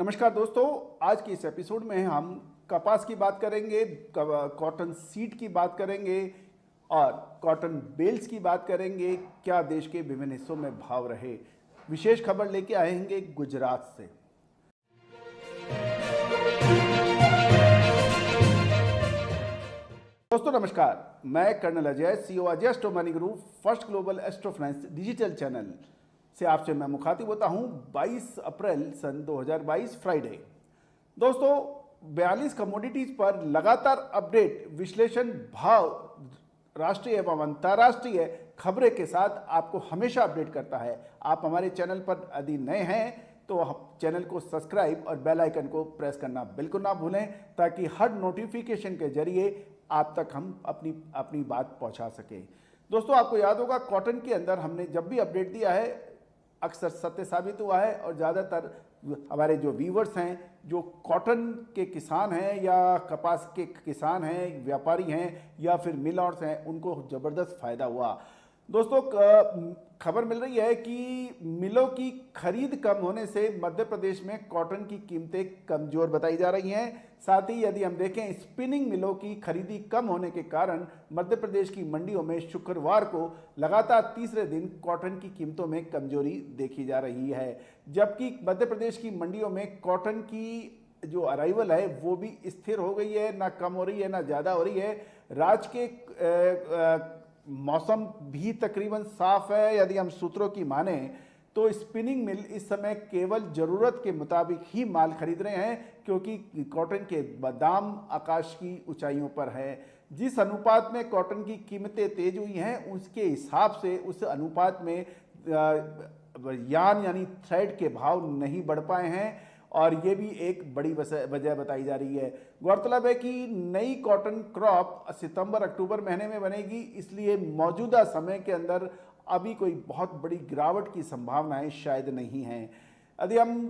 नमस्कार दोस्तों, आज की इस एपिसोड में हम कपास की बात करेंगे, कॉटन सीड की बात करेंगे और कॉटन बेल्स की बात करेंगे। क्या देश के विभिन्न हिस्सों में भाव रहे, विशेष खबर लेके आएंगे गुजरात से। दोस्तों नमस्कार, मैं colonel Ajay, CEO Ajay astro money group, first global astro finance digital channel से आपसे मैं मुखातिब होता हूं। 22 अप्रैल सन 2022 फ्राइडे। दोस्तों 42 कमोडिटीज पर लगातार अपडेट, विश्लेषण, भाव, राष्ट्रीय एवं अंतर्राष्ट्रीय खबरें के साथ आपको हमेशा अपडेट करता है। आप हमारे चैनल पर यदि नए हैं तो चैनल को सब्सक्राइब और बेल आइकन को प्रेस करना बिल्कुल ना भूलें, ताकि हर नोटिफिकेशन के जरिए आप तक हम अपनी बात पहुंचा सकें। दोस्तों आपको याद होगा, कॉटन के अंदर हमने जब भी अपडेट दिया है अक्सर सत्य साबित हुआ है और ज़्यादातर हमारे जो व्यूवर्स हैं, जो कॉटन के किसान हैं या कपास के किसान हैं, व्यापारी हैं या फिर मिल ऑनर्स हैं, उनको ज़बरदस्त फ़ायदा हुआ। दोस्तों खबर मिल रही है कि मिलों की खरीद कम होने से मध्य प्रदेश में कॉटन की कीमतें कमज़ोर बताई जा रही हैं। साथ ही यदि हम देखें, स्पिनिंग मिलों की खरीदी कम होने के कारण मध्य प्रदेश की मंडियों में शुक्रवार को लगातार तीसरे दिन कॉटन की कीमतों में कमजोरी देखी जा रही है। जबकि मध्य प्रदेश की मंडियों में कॉटन की जो अराइवल है वो भी स्थिर हो गई है, ना कम हो रही है ना ज़्यादा हो रही है। राज्य के मौसम भी तकरीबन साफ है। यदि हम सूत्रों की माने तो स्पिनिंग मिल इस समय केवल ज़रूरत के मुताबिक ही माल खरीद रहे हैं, क्योंकि कॉटन के दाम आकाश की ऊंचाइयों पर है। जिस अनुपात में कॉटन की कीमतें तेज हुई हैं, उसके हिसाब से उस अनुपात में यार्न यानी थ्रेड के भाव नहीं बढ़ पाए हैं और ये भी एक बड़ी वजह बताई जा रही है। गौरतलब है कि नई कॉटन क्रॉप सितंबर अक्टूबर महीने में बनेगी, इसलिए मौजूदा समय के अंदर अभी कोई बहुत बड़ी गिरावट की संभावनाएं शायद नहीं हैं। यदि हम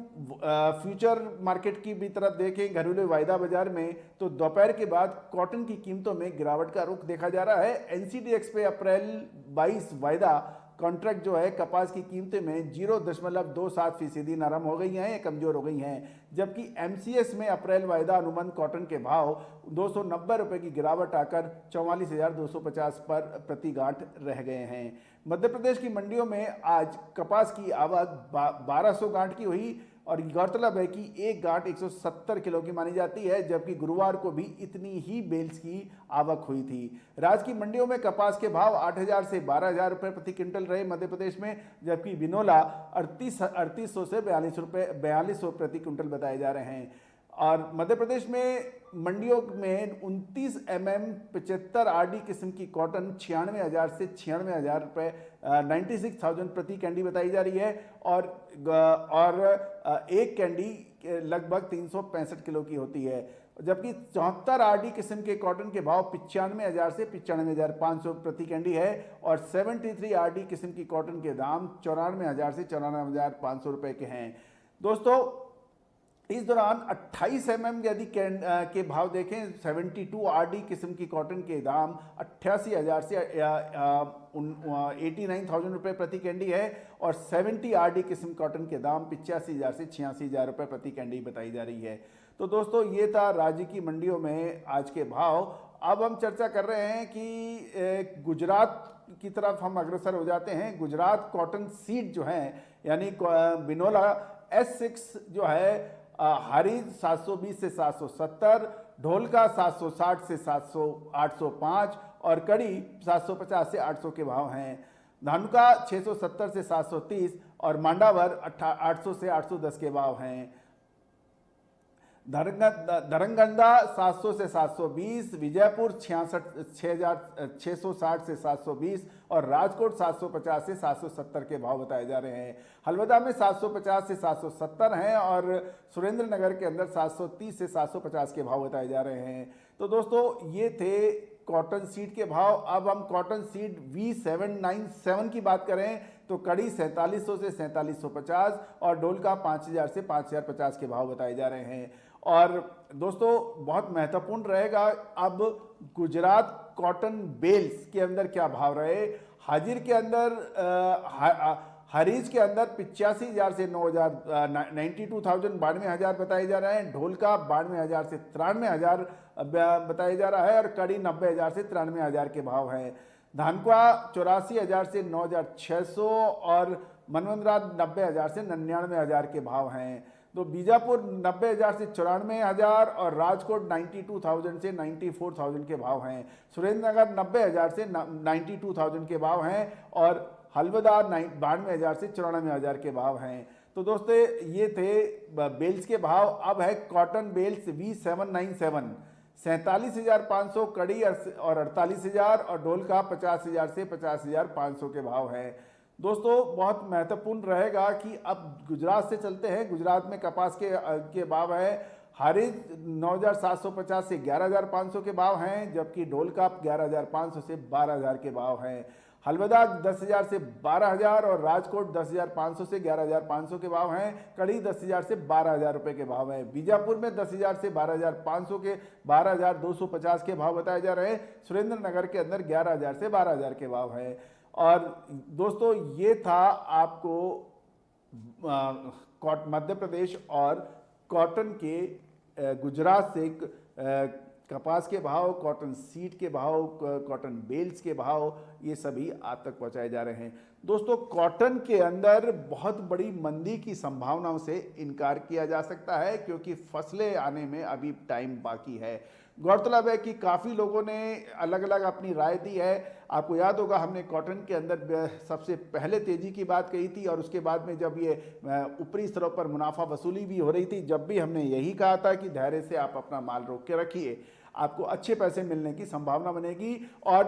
फ्यूचर मार्केट की भी तरफ देखें, घरेलू वायदा बाजार में, तो दोपहर के बाद कॉटन की कीमतों में गिरावट का रुख देखा जा रहा है। एनसीडीएक्स पे अप्रैल 22 वायदा कॉन्ट्रैक्ट जो है कपास की कीमतें में 0.27% नरम हो गई हैं, कमज़ोर हो गई हैं। जबकि एमसीएस में अप्रैल वायदा अनुबंध कॉटन के भाव 290 रुपये की गिरावट आकर 44,250 पर प्रति गांठ रह गए हैं। मध्य प्रदेश की मंडियों में आज कपास की आवक 1200 गांठ की हुई और गौरतलब है कि एक गांठ 170 किलो की मानी जाती है, जबकि गुरुवार को भी इतनी ही बेल्स की आवक हुई थी। राज्य की मंडियों में कपास के भाव 8,000 से 12,000 रुपये प्रति क्विंटल रहे मध्य प्रदेश में, जबकि बिनोला 3800 से 4200 प्रति क्विंटल बताए जा रहे हैं। और मध्य प्रदेश में मंडियों में 29 mm 75 RD किस्म की कॉटन 96,000 से 96,000 रुपये 96,000 प्रति कैंडी बताई जा रही है और एक कैंडी लगभग 365 किलो की होती है। जबकि 74 RD किस्म के कॉटन के भाव 95,000 से 95,500 प्रति कैंडी है और 73 RD किस्म की कॉटन के दाम 94,000 से 94,500 रुपये के हैं। दोस्तों इस दौरान 28 mm यदि के भाव देखें, 72 RD किस्म की कॉटन के दाम 88,000 से 89,000 रुपये प्रति कैंडी है और 70 RD किस्म कॉटन के दाम 85,000 से 86,000 रुपये प्रति कैंडी बताई जा रही है। तो दोस्तों ये था राज्य की मंडियों में आज के भाव। अब हम चर्चा कर रहे हैं कि गुजरात की तरफ हम अग्रसर हो जाते हैं। गुजरात कॉटन सीड जो है यानी बिनोला S6 जो है, हरीज 720 से 770, ढोलका 760 से 805 और कड़ी 750 से 800 के भाव हैं। धानुका 670 से 730 और मांडावर 800 से 810 के भाव हैं। धरंगंदा 700 से 720, विजयपुर 660 से 720 और राजकोट 750 से 770 के भाव बताए जा रहे हैं। हलवदा में 750 से 770 हैं और सुरेंद्रनगर के अंदर 730 से 750 के भाव बताए जा रहे हैं। तो दोस्तों ये थे कॉटन सीड के भाव। अब हम कॉटन सीड V797 की बात करें तो कड़ी 4700 से 4750 और ढोलका 5000 से 5050 के भाव बताए जा रहे हैं। और दोस्तों बहुत महत्वपूर्ण रहेगा अब गुजरात कॉटन बेल्स के अंदर क्या भाव रहे। हाजिर के अंदर हरीज के अंदर 85,000 से 9,000 92,000 92,000 बताए जा रहे हैं। ढोलका 92,000 से 93,000 बताया जा रहा है और कड़ी 90,000 से 93,000 के भाव हैं। धानक्वा 84,000 से 9,600 और मनवंदरा 90,000 से 99,000 के भाव हैं। तो बीजापुर 90,000 से 94,000 और राजकोट 92,000 से 94,000 के भाव हैं। सुरेंद्रनगर 90,000 से 92,000 के भाव हैं और हल्द्वानी 92,000 से 94,000 के भाव हैं। तो दोस्तों ये थे बेल्स के भाव। अब है कॉटन बेल्स V797 47,500 कड़ी और 48,000 और ढोलका 50,000 से 50,500 के भाव हैं। दोस्तों बहुत महत्वपूर्ण रहेगा कि अब गुजरात से चलते हैं। गुजरात में कपास के भाव है। हारिज 9,750 से 11,500 के भाव हैं, जबकि ढोलका 11,500 से 12,000 के भाव हैं। हल्द्वानी 10,000 से 12,000 और राजकोट 10,500 से 11,500 के भाव हैं। कड़ी 10,000 से 12,000 रुपये के भाव हैं। बीजापुर में 10,000 से 12,500 के 12,250 के भाव बताए जा रहे हैं। सुरेंद्रनगर के अंदर 11,000 से 12,000 के भाव हैं। और दोस्तों ये था आपको मध्य प्रदेश और कॉटन के गुजरात से कपास के भाव, कॉटन सीड के भाव, कॉटन बेल्स के भाव, ये सभी आप तक पहुंचाए जा रहे हैं। दोस्तों कॉटन के अंदर बहुत बड़ी मंदी की संभावनाओं से इनकार किया जा सकता है क्योंकि फसलें आने में अभी टाइम बाकी है। गौरतलब है कि काफ़ी लोगों ने अलग अलग अपनी राय दी है। आपको याद होगा हमने कॉटन के अंदर सबसे पहले तेज़ी की बात कही थी और उसके बाद में जब ये ऊपरी स्तरों पर मुनाफा वसूली भी हो रही थी, जब भी हमने यही कहा था कि धैर्य से आप अपना माल रोक के रखिए, आपको अच्छे पैसे मिलने की संभावना बनेगी और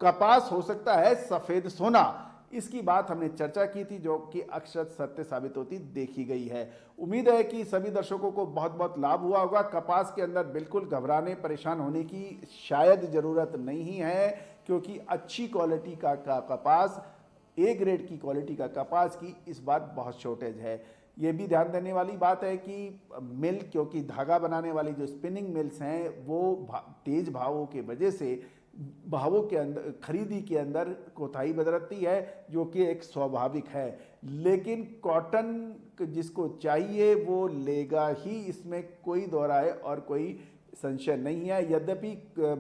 कपास हो सकता है सफ़ेद सोना। इसकी बात हमने चर्चा की थी जो कि अक्षर सत्य साबित होती देखी गई है। उम्मीद है कि सभी दर्शकों को बहुत बहुत लाभ हुआ होगा। कपास के अंदर बिल्कुल घबराने परेशान होने की शायद ज़रूरत नहीं है क्योंकि अच्छी क्वालिटी का कपास, ए ग्रेड की क्वालिटी का कपास की इस बार बहुत शॉर्टेज है। ये भी ध्यान देने वाली बात है कि मिल, क्योंकि धागा बनाने वाली जो स्पिनिंग मिल्स हैं वो तेज भावों के वजह से भावों के अंदर खरीदी के अंदर कोताही बरतती है, जो कि एक स्वाभाविक है। लेकिन कॉटन जिसको चाहिए वो लेगा ही, इसमें कोई दो राय और कोई संशय नहीं है। यद्यपि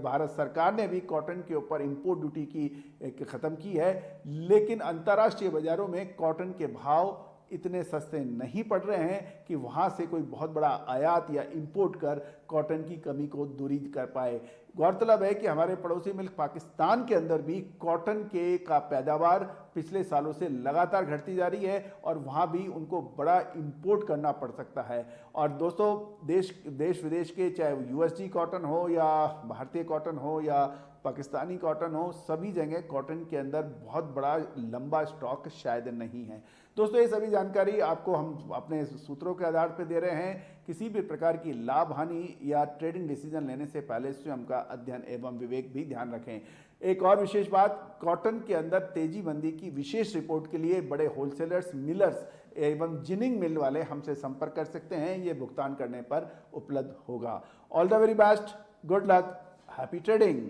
भारत सरकार ने भी कॉटन के ऊपर इंपोर्ट ड्यूटी की ख़त्म की है, लेकिन अंतर्राष्ट्रीय बाज़ारों में कॉटन के भाव इतने सस्ते नहीं पड़ रहे हैं कि वहाँ से कोई बहुत बड़ा आयात या इंपोर्ट कर कॉटन की कमी को दूरी कर पाए। गौरतलब है कि हमारे पड़ोसी मुल्क पाकिस्तान के अंदर भी कॉटन के का पैदावार पिछले सालों से लगातार घटती जा रही है और वहाँ भी उनको बड़ा इंपोर्ट करना पड़ सकता है। और दोस्तों देश विदेश के, चाहे USG कॉटन हो या भारतीय कॉटन हो या पाकिस्तानी कॉटन हो, सभी जगह कॉटन के अंदर बहुत बड़ा लंबा स्टॉक शायद नहीं है। दोस्तों ये सभी जानकारी आपको हम अपने सूत्रों के आधार पर दे रहे हैं। किसी भी प्रकार की लाभ हानि या ट्रेडिंग डिसीजन लेने से पहले स्वयं का अध्ययन एवं विवेक भी ध्यान रखें। एक और विशेष बात, कॉटन के अंदर तेजी मंदी की विशेष रिपोर्ट के लिए बड़े होलसेलर्स, मिलर्स एवं जिनिंग मिल वाले हमसे संपर्क कर सकते हैं। ये भुगतान करने पर उपलब्ध होगा। All the very best, good luck, happy trading.